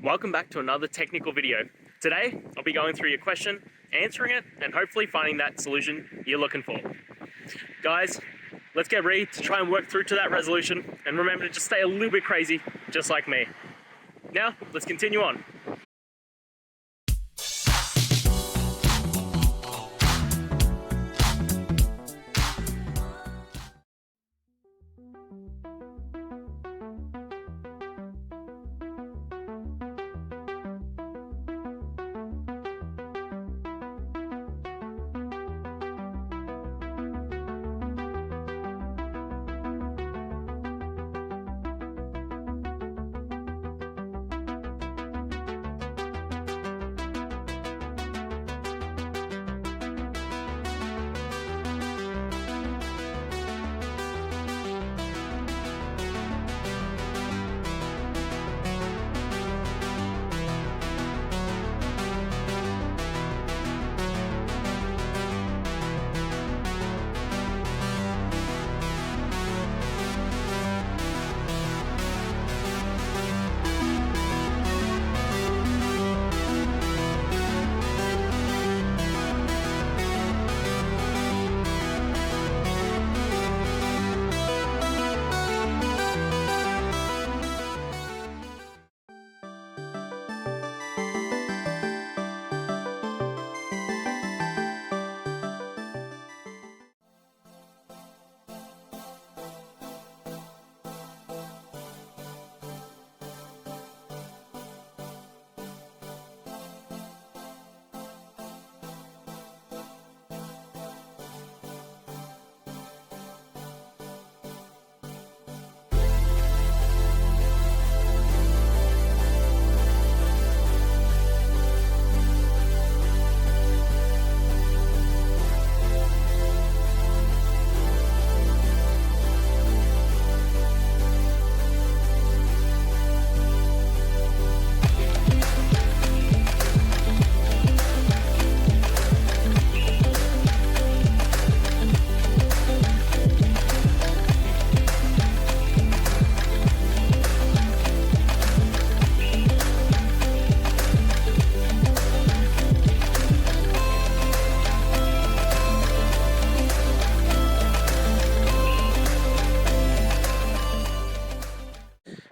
Welcome back to another technical video. Today, I'll be going through your question, answering it, and hopefully finding that solution you're looking for. Guys, let's get ready to try and work through to that resolution, and remember to just stay a little bit crazy, just like me. Now, let's continue on.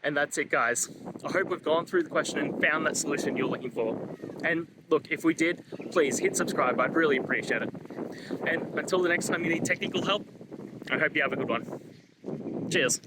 And that's it, guys. I hope we've gone through the question and found that solution you're looking for. And look, if we did, please hit subscribe. I'd really appreciate it. And until the next time you need technical help, I hope you have a good one. Cheers.